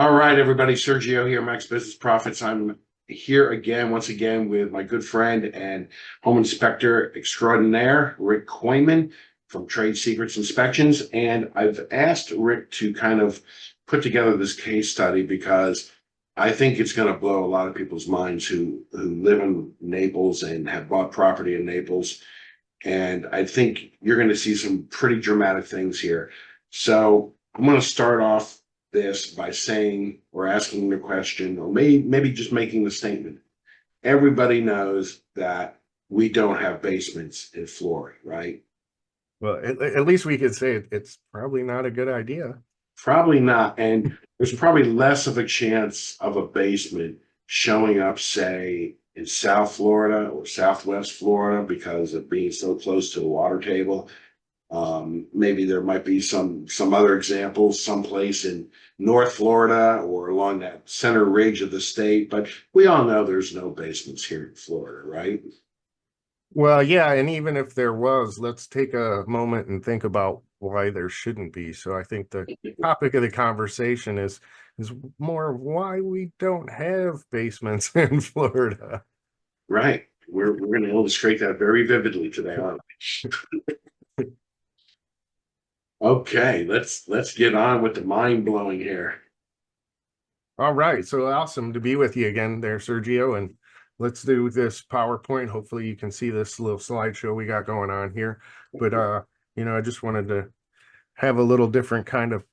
All right, everybody. Sergio here, Max Business Profits. I'm here again, once again, with my good friend and home inspector extraordinaire, Rick Koyman from Trade Secrets Inspections. And I've asked Rick to kind of put together this case study because I think it's going to blow a lot of people's minds who live in Naples and have bought property in Naples. And I think you're going to see some pretty dramatic things here. So I'm going to start off this by saying or asking the question, or maybe just making the statement. Everybody knows that we don't have basements in Florida, right? Well, at least we could say it's probably not a good idea. Probably not. And there's probably less of a chance of a basement showing up, say, in South Florida or Southwest Florida because of being so close to the water table. Maybe there might be some other examples someplace in North Florida or along that center ridge of the state, but we all know there's no basements here in Florida, right? Well, yeah, and even if there was, let's take a moment and think about why there shouldn't be. So I think the topic of the conversation is more of why we don't have basements in Florida. Right. We're going to illustrate that very vividly today, aren't we? Okay, let's get on with the mind blowing here. All right, so awesome to be with you again there, Sergio, and let's do this PowerPoint. Hopefully you can see this little slideshow we got going on here. But I just wanted to have a little different kind of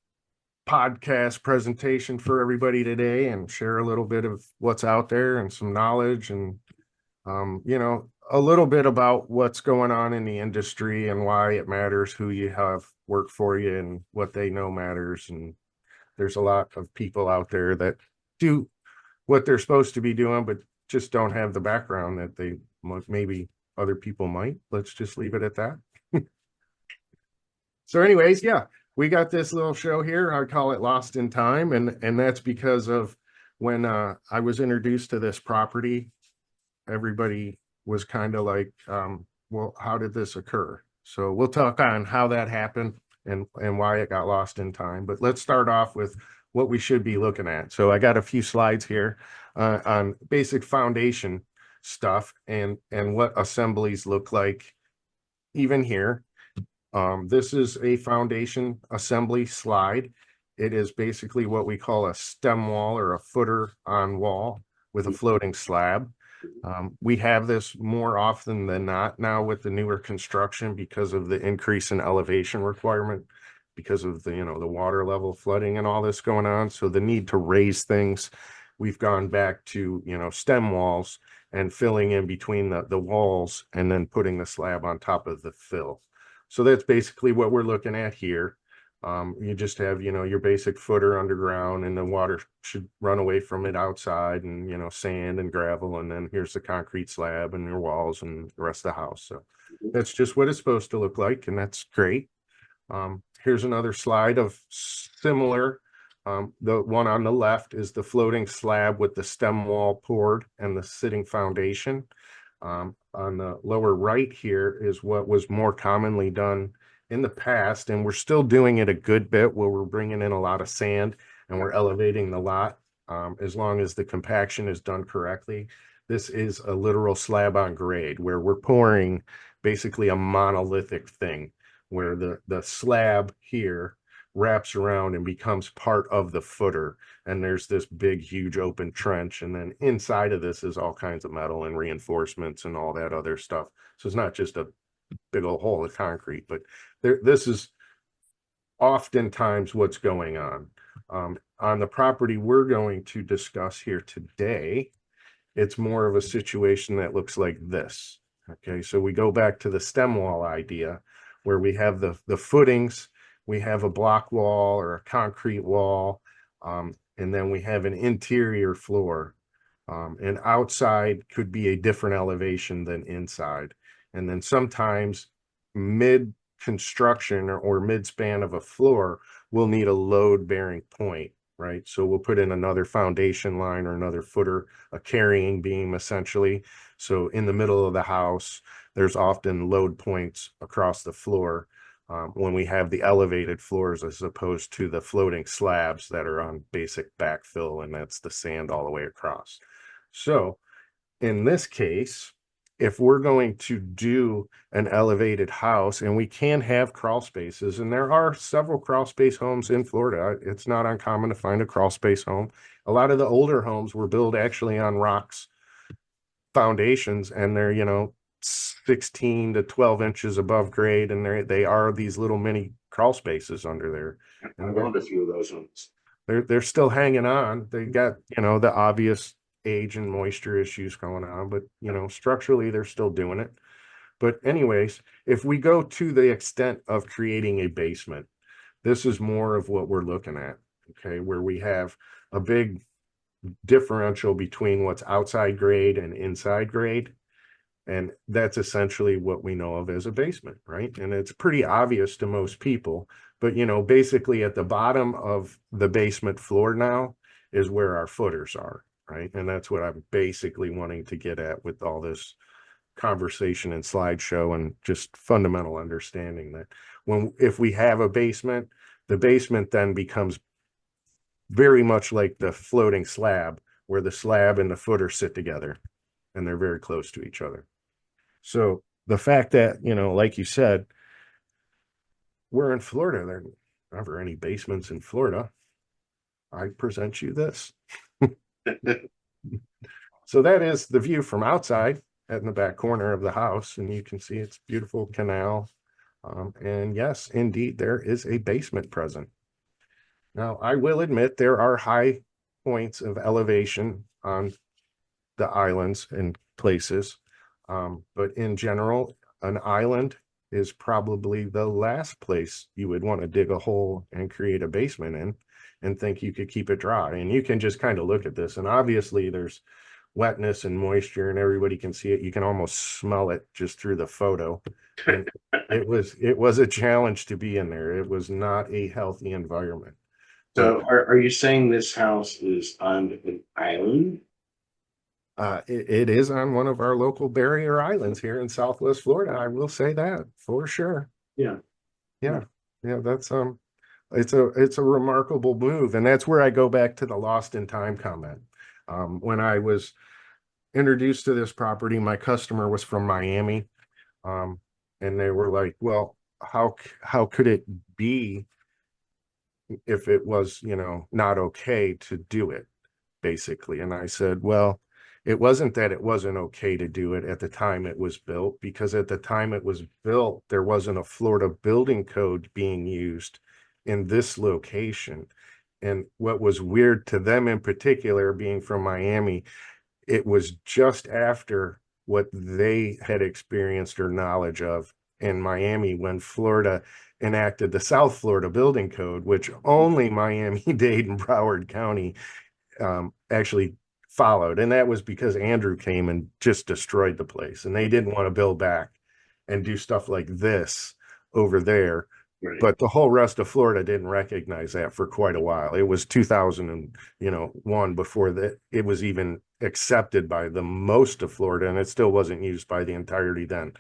podcast presentation for everybody today and share a little bit of what's out there and some knowledge and a little bit about what's going on in the industry and why it matters who you have work for you and what they know matters. And there's a lot of people out there that do what they're supposed to be doing, but just don't have the background that they maybe other people might. Let's just leave it at that. So anyways, yeah, we got this little show here. I call it Lost in Time. And that's because of when I was introduced to this property, everybody was kind of like, well, how did this occur? So we'll talk on how that happened and why it got lost in time. But let's start off with what we should be looking at. So I got a few slides here on basic foundation stuff and what assemblies look like even here. This is a foundation assembly slide. It is basically what we call a stem wall or a footer on wall with a floating slab. We have this more often than not now with the newer construction because of the increase in elevation requirement, because of the water level flooding and all this going on. So the need to raise things, we've gone back to, stem walls and filling in between the walls and then putting the slab on top of the fill. So that's basically what we're looking at here. You just have, your basic footer underground and the water should run away from it outside and, sand and gravel. And then here's the concrete slab and your walls and the rest of the house. So that's just what it's supposed to look like. And that's great. Here's another slide of similar. The one on the left is the floating slab with the stem wall poured and the sitting foundation. On the lower right here is what was more commonly done in the past, and we're still doing it a good bit where we're bringing in a lot of sand and we're elevating the lot as long as the compaction is done correctly. This is a literal slab on grade where we're pouring basically a monolithic thing where the slab here wraps around and becomes part of the footer, and there's this big huge open trench, and then inside of this is all kinds of metal and reinforcements and all that other stuff. So it's not just a big old hole of concrete, but this is oftentimes what's going on. On the property we're going to discuss here today, it's more of a situation that looks like this. Okay, so we go back to the stem wall idea where we have the footings, we have a block wall or a concrete wall, and then we have an interior floor. And outside could be a different elevation than inside. And then sometimes mid construction or mid span of a floor will need a load bearing point, right? So we'll put in another foundation line or another footer, a carrying beam essentially. So in the middle of the house, there's often load points across the floor when we have the elevated floors as opposed to the floating slabs that are on basic backfill, and that's the sand all the way across. So in this case, if we're going to do an elevated house, and we can have crawl spaces, and there are several crawl space homes in Florida, it's not uncommon to find a crawl space home. A lot of the older homes were built actually on rocks foundations, and they're, 16 to 12 inches above grade, and they are these little mini crawl spaces under there. I've And owned a few of those ones. they're still hanging on. They got, the obvious age and moisture issues going on, but structurally they're still doing it. But anyways, if we go to the extent of creating a basement, this is more of what we're looking at, okay, where we have a big differential between what's outside grade and inside grade. And that's essentially what we know of as a basement, right? And it's pretty obvious to most people, but basically at the bottom of the basement floor now is where our footers are, right? And that's what I'm basically wanting to get at with all this conversation and slideshow, and just fundamental understanding that if we have a basement, the basement then becomes very much like the floating slab, where the slab and the footer sit together and they're very close to each other. So the fact that, like you said, we're in Florida, there are never any basements in Florida. I present you this. So that is the view from outside in the back corner of the house, and you can see it's beautiful canal. And yes, indeed, there is a basement present. Now, I will admit there are high points of elevation on the islands and places. But in general, an island is probably the last place you would want to dig a hole and create a basement in and think you could keep it dry. And you can just kind of look at this. And obviously there's wetness and moisture, and everybody can see it. You can almost smell it just through the photo. And it was a challenge to be in there. It was not a healthy environment. So are you saying this house is on an island? It is on one of our local barrier islands here in Southwest Florida. I will say that for sure. Yeah. Yeah. Yeah. That's, it's a remarkable move. And that's where I go back to the lost in time comment. When I was introduced to this property, my customer was from Miami. And they were like, well, how could it be if it was, not okay to do it, basically? And I said, well, it wasn't that it wasn't okay to do it at the time it was built, because at the time it was built, there wasn't a Florida building code being used in this location. And what was weird to them in particular, being from Miami, it was just after what they had experienced or knowledge of in Miami when Florida enacted the South Florida Building Code, which only Miami-Dade and Broward County actually followed. And that was because Andrew came and just destroyed the place, and they didn't want to build back and do stuff like this over there. Right. But the whole rest of Florida didn't recognize that for quite a while. It was 2001 before that it was even accepted by the most of Florida, and it still wasn't used by the entirety then.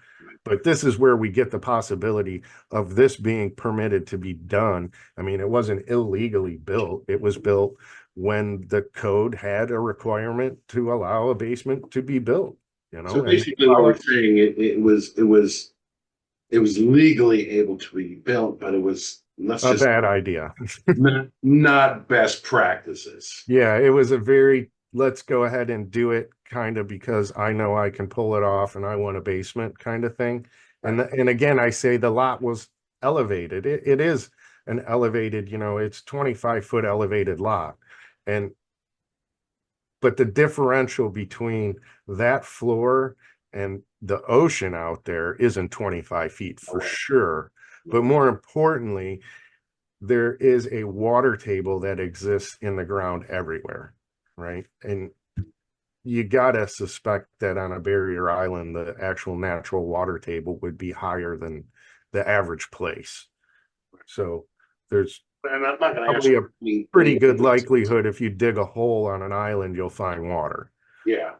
But this is where we get the possibility of this being permitted to be done. I mean, it wasn't illegally built. It was built when the code had a requirement to allow a basement to be built, So and basically what we're saying, it was legally able to be built, but it was, let's a just bad idea. not best practices. Yeah, it was a very, let's go ahead and do it kind of because I know I can pull it off and I want a basement kind of thing. And again, I say the lot was elevated. It is an elevated, it's 25-foot elevated lot. But the differential between that floor and the ocean out there isn't 25 feet for sure. But more importantly, there is a water table that exists in the ground everywhere, right? And you gotta suspect that on a barrier island, the actual natural water table would be higher than the average place. So there's And I'm not gonna ask probably a you. pretty good likelihood if you dig a hole on an island, you'll find water. Yeah,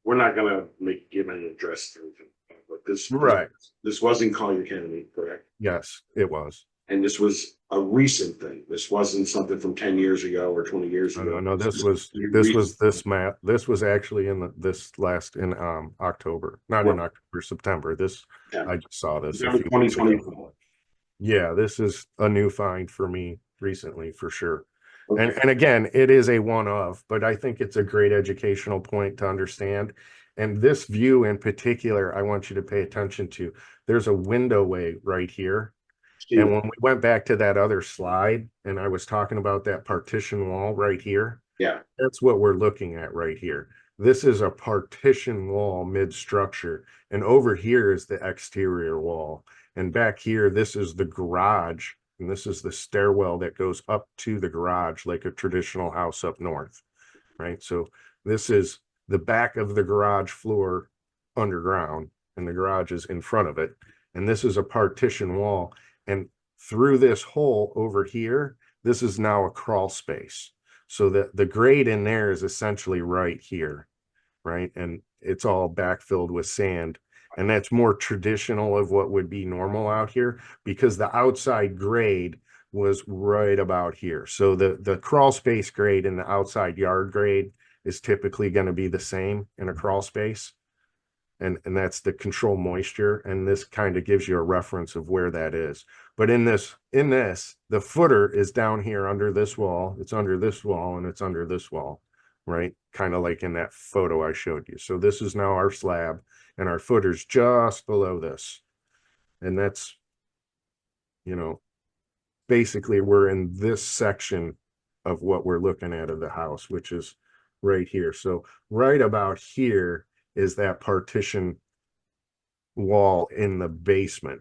we're not gonna give an address to everything, but Right. this wasn't Collier Kennedy, correct? Yes, it was. And this was a recent thing. This wasn't something from 10 years ago or 20 years No, ago. no, This is recent. this map. This was actually in this last in October, not in Well, October, September. This yeah, I just saw this a November few weeks ago. 2024. Yeah, this is a new find for me recently for sure. Okay. And again, it is a one of, but I think it's a great educational point to understand. And this view in particular, I want you to pay attention to. There's a window way right here. See, And when we went back to that other slide and I was talking about that partition wall right here, yeah, that's what we're looking at right here. This is a partition wall mid-structure, and over here is the exterior wall. And back here, this is the garage, and this is the stairwell that goes up to the garage like a traditional house up north, right? So this is the back of the garage floor underground, and the garage is in front of it. And this is a partition wall. And through this hole over here, this is now a crawl space. So the grade in there is essentially right here, right? And it's all backfilled with sand. And that's more traditional of what would be normal out here because the outside grade was right about here. So the crawl space grade and the outside yard grade is typically going to be the same in a crawl space. And that's the control moisture. And this kind of gives you a reference of where that is. But in this, the footer is down here under this wall. It's under this wall and it's under this wall, right? Kind of like in that photo I showed you. So this is now our slab and our footer's just below this. And that's, you know, basically we're in this section of what we're looking at of the house, which is right here. So right about here is that partition wall in the basement.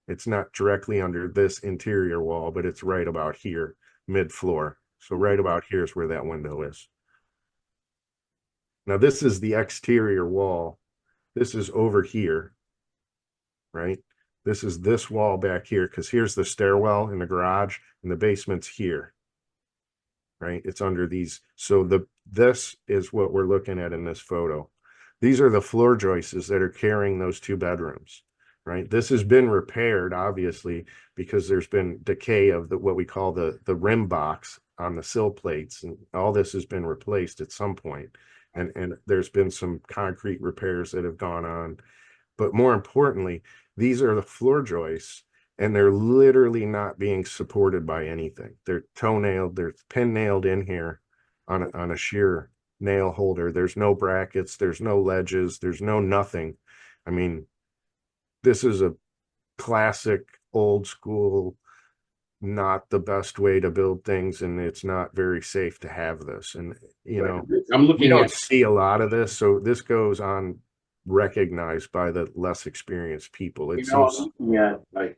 It's not directly under this interior wall, but it's right about here, mid-floor. So right about here is where that window is. Now this is the exterior wall. This is over here, right? This is this wall back here because here's the stairwell in the garage and the basement's here, right? It's under these. So this is what we're looking at in this photo. These are the floor joists that are carrying those two bedrooms, right? This has been repaired, obviously, because there's been decay of what we call the rim box on the sill plates, and all this has been replaced at some point. And there's been some concrete repairs that have gone on. But more importantly, these are the floor joists, and they're literally not being supported by anything. They're toe-nailed, they're pin-nailed in here on a shear nail holder. There's no brackets, there's no ledges, there's no nothing. I mean, this is a classic old school, not the best way to build things, and it's not very safe to have this. And you know, I'm we looking don't at, see a lot of this, so this goes on recognized by the less experienced people. It I'm seems, looking at like,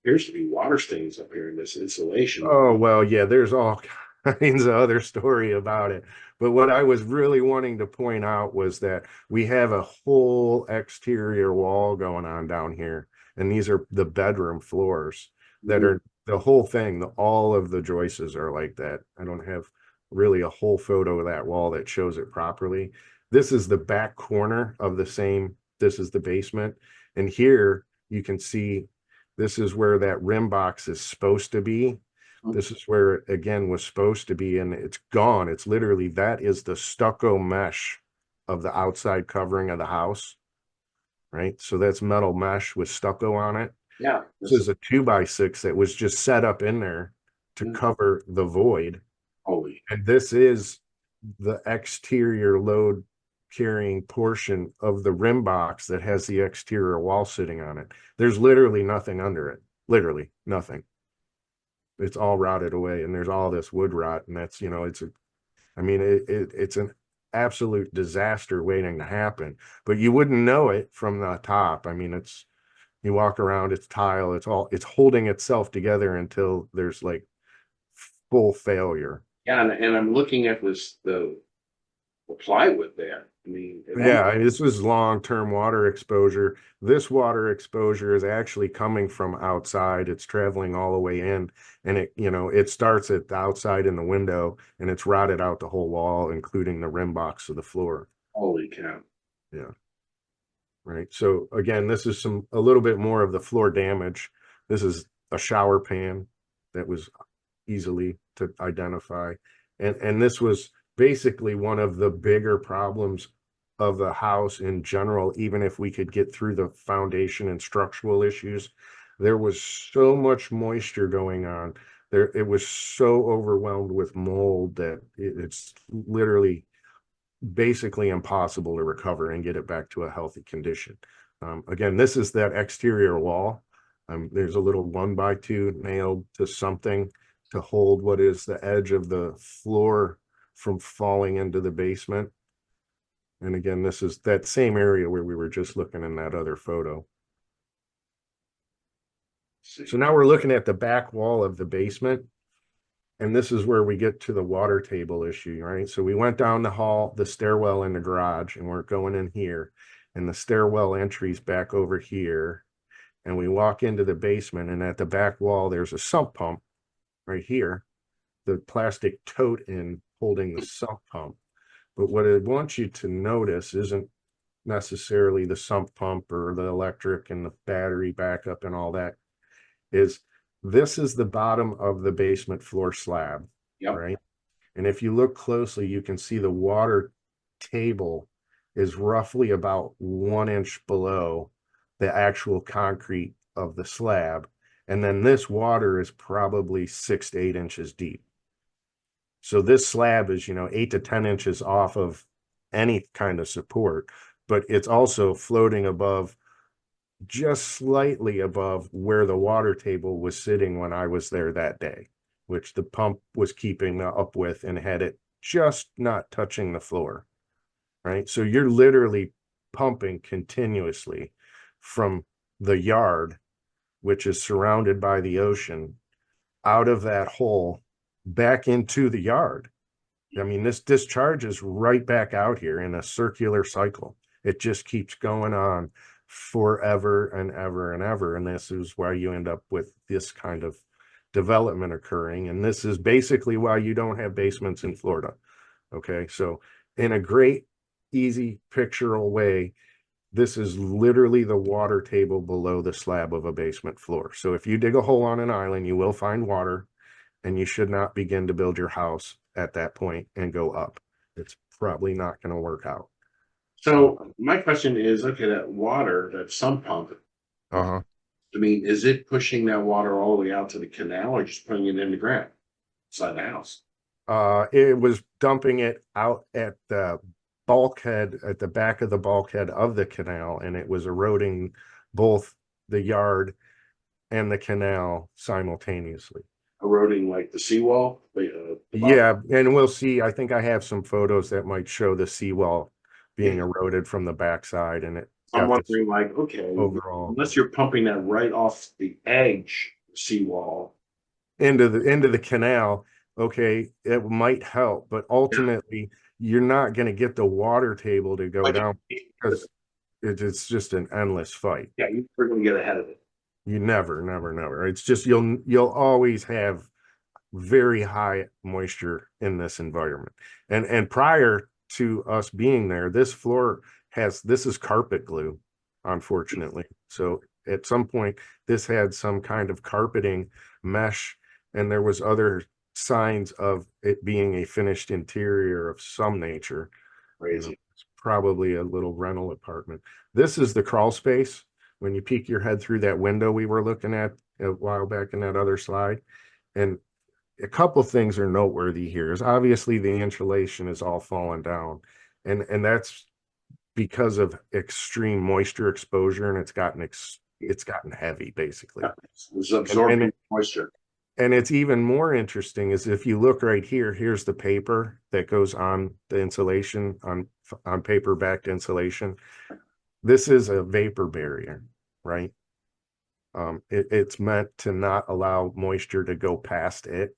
appears to be water stains up here in this insulation. oh well, yeah, there's all kinds of other story about it. But what I was really wanting to point out was that we have a whole exterior wall going on down here, and these are the bedroom floors that are the whole thing. All of the joists are like that. I don't have really a whole photo of that wall that shows it properly. This is the back corner of the same. This is the basement, and here you can see this is where that rim box is supposed to be. This is where it again was supposed to be, and it's gone. It's literally, that is the stucco mesh of the outside covering of the house, right? So that's metal mesh with stucco on it. Yeah. This is a 2x6 that was just set up in there to cover the void. Holy. And this is the exterior load carrying portion of the rim box that has the exterior wall sitting on it. There's literally nothing under it, literally nothing. It's all rotted away, and there's all this wood rot, and that's, you know, it's an absolute disaster waiting to happen, but you wouldn't know it from the top. I mean, you walk around, it's tile, it's holding itself together until there's like full failure. Yeah, and I'm looking at the plywood there. I mean, Yeah, this was long-term water exposure. This water exposure is actually coming from outside. It's traveling all the way in, and it starts at the outside in the window, and it's rotted out the whole wall, including the rim box of the floor. holy cow. Yeah. right? So again, this is a little bit more of the floor damage. This is a shower pan that was easily to identify. And this was basically one of the bigger problems of the house in general, even if we could get through the foundation and structural issues. There was so much moisture going on. It was so overwhelmed with mold that it's literally basically impossible to recover and get it back to a healthy condition. Again, this is that exterior wall. There's a little 1x2 nailed to something to hold what is the edge of the floor from falling into the basement. And again, this is that same area where we were just looking in that other photo. So now we're looking at the back wall of the basement. And this is where we get to the water table issue, right? So we went down the hall, the stairwell in the garage, and we're going in here. And the stairwell entry's back over here. And we walk into the basement, and at the back wall, there's a sump pump right here, the plastic tote in holding the sump pump. But what I want you to notice isn't necessarily the sump pump or the electric and the battery backup and all that, is this is the bottom of the basement floor slab, Yep. right? And if you look closely, you can see the water table is roughly about 1 inch below the actual concrete of the slab. And then this water is probably 6 to 8 inches deep. So this slab is, 8 to 10 inches off of any kind of support, but it's also floating above, just slightly above where the water table was sitting when I was there that day, which the pump was keeping up with and had it just not touching the floor, right? So you're literally pumping continuously from the yard, which is surrounded by the ocean, out of that hole back into the yard. I mean, this discharges right back out here in a circular cycle. It just keeps going on forever and ever and ever. And this is why you end up with this kind of development occurring. And this is basically why you don't have basements in Florida. Okay. So in a great, easy, pictorial way, this is literally the water table below the slab of a basement floor. So if you dig a hole on an island, you will find water, and you should not begin to build your house at that point and go up. It's probably not going to work out. So my question is, okay, that water, that sump pump, Uh-huh. I mean, is it pushing that water all the way out to the canal or just putting it in the ground inside the house? It was dumping it out at the bulkhead, at the back of the bulkhead of the canal, and it was eroding both the yard and the canal simultaneously. Eroding like the seawall? The bottom? Yeah, and we'll see. I think I have some photos that might show the seawall being Yeah. eroded from the backside, and it I'm got this wondering, like, okay, overall unless you're pumping that right off the edge seawall. into the canal. Okay, it might help, but Yeah. ultimately you're not going to get the water table to go Like, down because it's just an endless fight. yeah, you're gonna get ahead of it. You never. It's just you'll always have very high moisture in this environment. And prior to us being there, this floor this is carpet glue, unfortunately. So at some point, this had some kind of carpeting mesh, and there was other signs of it being a finished interior of some nature. Crazy. It's probably a little rental apartment. This is the crawl space. When you peek your head through that window we were looking at a while back in that other slide. And a couple things are noteworthy here is obviously the insulation is all fallen down. And that's because of extreme moisture exposure, and it's gotten heavy basically. It's absorbing And moisture. and it's even more interesting is if you look right here, here's the paper that goes on the insulation on paper backed insulation. This is a vapor barrier, right? It's meant to not allow moisture to go past it,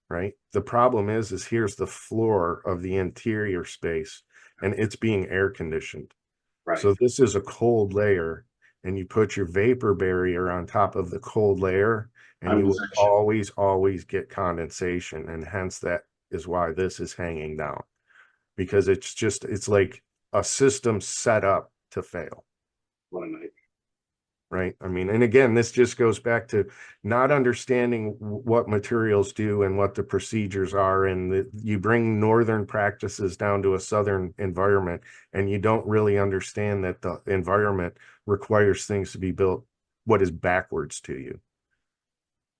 right? The problem is here's the floor of the interior space, and it's being air conditioned. Right. So this is a cold layer, and you put your vapor barrier on top of the cold layer, and you will always get condensation, and hence that is why this is hanging down, because it's like a system set up to fail. One night. right? I mean, and again, this just goes back to not understanding what materials do and what the procedures are. And you bring northern practices down to a southern environment, and you don't really understand that the environment requires things to be built what is backwards to you,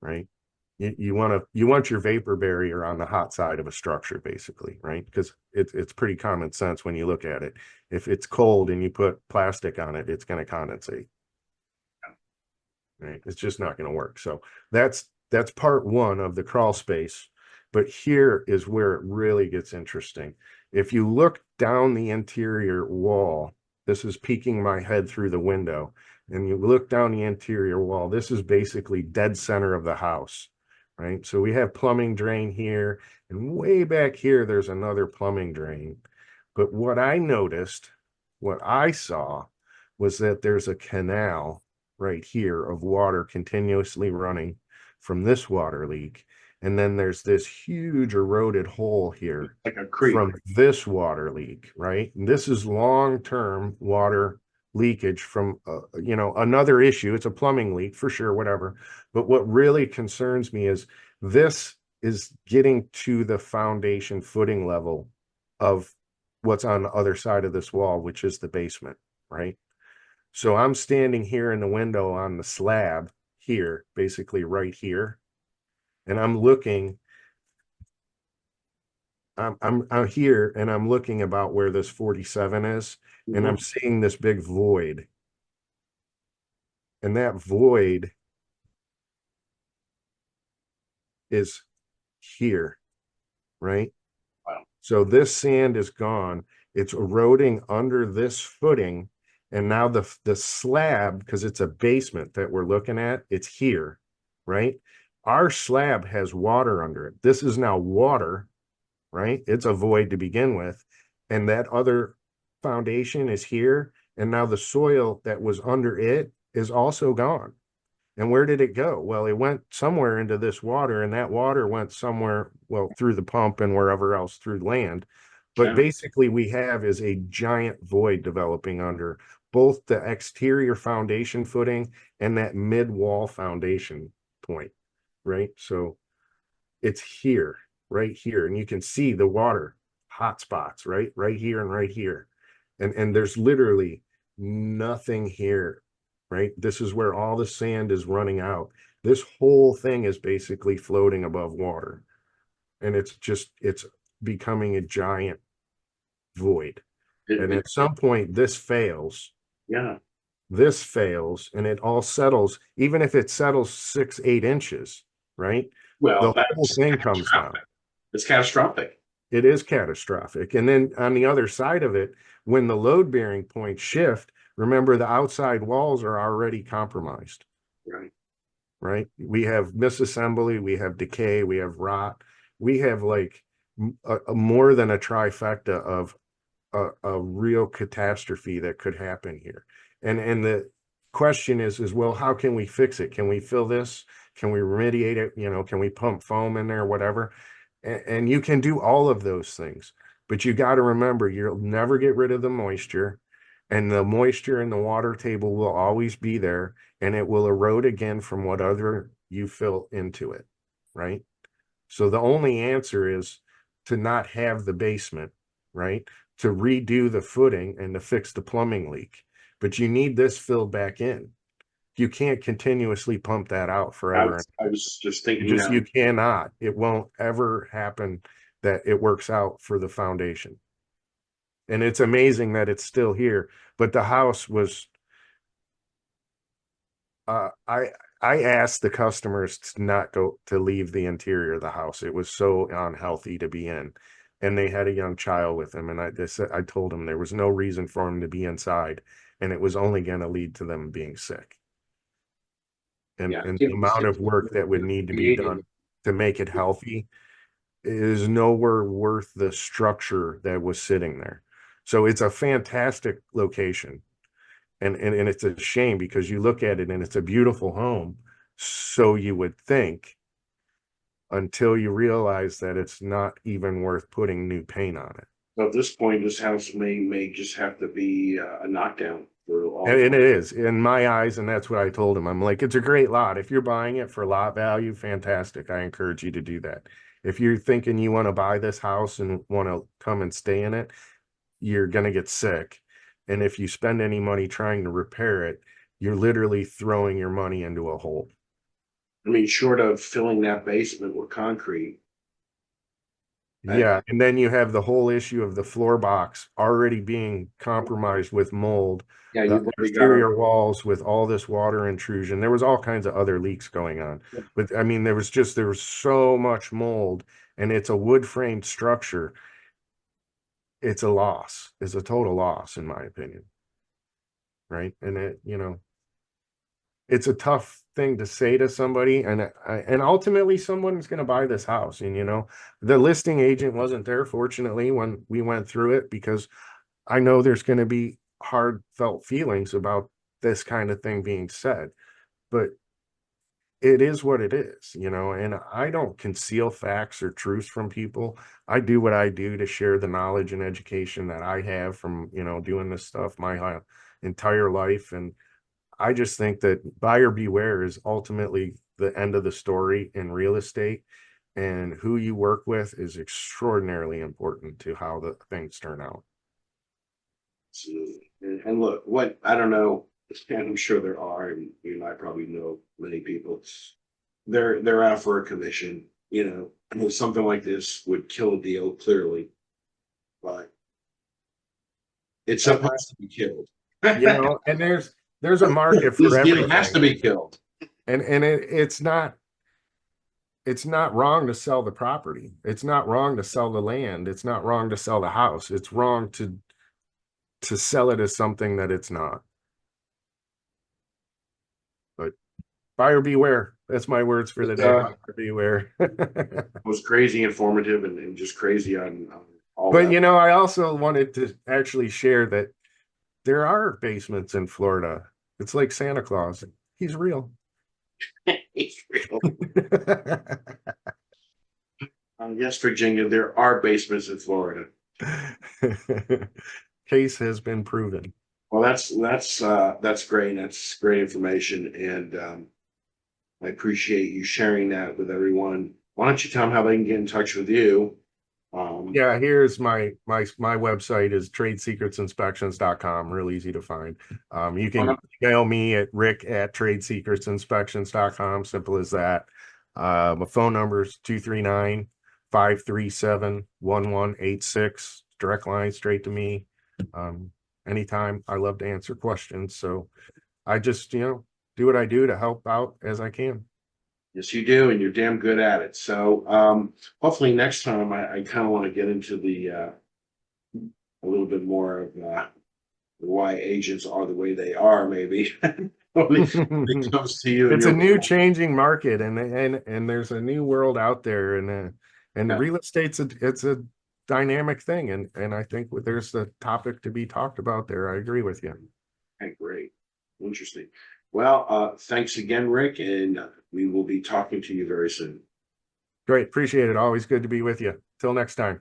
right? You want your vapor barrier on the hot side of a structure, basically, right? Because it's pretty common sense when you look at it. If it's cold and you put plastic on it, it's going to condensate. Right? It's just not going to work. So that's part one of the crawl space. But here is where it really gets interesting. If you look down the interior wall, this is peeking my head through the window, and you look down the interior wall, this is basically dead center of the house, right? So we have plumbing drain here, and way back here, there's another plumbing drain. But what I noticed, what I saw, was that there's a canal right here of water continuously running from this water leak. And then there's this huge eroded hole here Like a creek. from this water leak, right? And this is long-term water leakage from, another issue. It's a plumbing leak for sure, whatever. But what really concerns me is this is getting to the foundation footing level of what's on the other side of this wall, which is the basement, right? So I'm standing here in the window on the slab here, basically right here, and I'm looking. I'm here and I'm looking about where this 47 is, and I'm seeing this big void. And that void is here, right? Wow. So this sand is gone. It's eroding under this footing. And now the slab, because it's a basement that we're looking at, it's here, right? Our slab has water under it. This is now water, right? It's a void to begin with. And that other foundation is here. And now the soil that was under it is also gone. And where did it go? Well, it went somewhere into this water, and that water went somewhere, well, through the pump and wherever else through land. But Yeah. basically, we have is a giant void developing under both the exterior foundation footing and that mid wall foundation point, right? So it's here, right here, and you can see the water hot spots, right here and right here, and there's literally nothing here, right? This is where all the sand is running out. This whole thing is basically floating above water, and it's becoming a giant void. And at some point, Yeah. this fails, and it all settles. Even if it settles 6-8 inches, right? Well, The whole that's thing comes down. catastrophic. It's catastrophic. It is catastrophic. And then on the other side of it, when the load bearing points shift, remember the outside walls are already compromised, Right. right? We have misassembly, we have decay, we have rot, we have like a more than a trifecta of a real catastrophe that could happen here. And the question is, well, how can we fix it? Can we fill this? Can we remediate it? Can we pump foam in there, whatever? And you can do all of those things, but you got to remember you'll never get rid of the moisture, and the moisture in the water table will always be there, and it will erode again from whatever you fill into it, right? So the only answer is to not have the basement, right? To redo the footing and to fix the plumbing leak. But you need this filled back in. You can't continuously pump that out forever. I was just thinking that. You cannot. It won't ever happen that it works out for the foundation. And it's amazing that it's still here. But the house was I asked the customers to not go to leave the interior of the house. It was so unhealthy to be in. And they had a young child with them. And I told them there was no reason for them to be inside. And it was only going to lead to them being sick. And the amount of work that would need to be done to make it healthy is nowhere worth the structure that was sitting there. So it's a fantastic location. And it's a shame because you look at it and it's a beautiful home. So you would think, until you realize that it's not even worth putting new paint on it. So at this point, this house may just have to be a knockdown. for a long And time. it is in my eyes, and that's what I told him. I'm like, it's a great lot. If you're buying it for lot value, fantastic. I encourage you to do that. If you're thinking you want to buy this house and want to come and stay in it, you're going to get sick. And if you spend any money trying to repair it, you're literally throwing your money into a hole. I mean, short of filling that basement with concrete, Yeah, and then you have the whole issue of the floor box already being compromised with mold, yeah, the you've already got a, exterior walls with all this water intrusion. There was all kinds of other leaks going on. But I mean, there was so much mold, and it's a wood framed structure. It's a loss. It's a total loss, in my opinion. Right. And it's a tough thing to say to somebody, and ultimately someone's going to buy this house. And the listing agent wasn't there, fortunately, when we went through it, because I know there's going to be heartfelt feelings about this kind of thing being said, but it is what it is, and I don't conceal facts or truths from people. I do what I do to share the knowledge and education that I have from doing this stuff my entire life. And I just think that buyer beware is ultimately the end of the story in real estate, and who you work with is extraordinarily important to how the things turn out. absolutely. And look, what I don't know, and I'm sure there are, and you and I probably know many people. They're out for a commission. Something like this would kill a deal clearly, but it's Uh, supposed to be killed. and there's a market for This deal has to everything, be killed. and it's not wrong to sell the property. It's not wrong to sell the land. It's not wrong to sell the house. It's wrong to sell it as something that it's not. But buyer beware. That's my words for the It day. Buyer beware. was crazy informative and just crazy on all But that. I also wanted to actually share that there are basements in Florida. It's like Santa Claus. He's real. It's real. Yes, Virginia, there are basements in Florida. Case has been proven. Well, that's great. That's great information, and I appreciate you sharing that with everyone. Why don't you tell them how they can get in touch with you? Yeah, here's my website is tradesecretsinspections.com. Real easy to find. You can email me at rick@tradesecretsinspections.com. Simple as that. My phone number is 239-537-1186. Direct line straight to me. Anytime. I love to answer questions. So I just, do what I do to help out as I can. Yes, you do, and you're damn good at it. So hopefully next time I kind of want to get into the a little bit more of why agents are the way they are, maybe. When it comes to you and It's a your new changing market, and there's a new world out there, and the yeah, real estate's it's a dynamic thing, and I think there's a topic to be talked about there. I agree with you. okay, great. Interesting. Well, thanks again, Rick, and we will be talking to you very soon. Great, appreciate it. Always good to be with you. Till next time.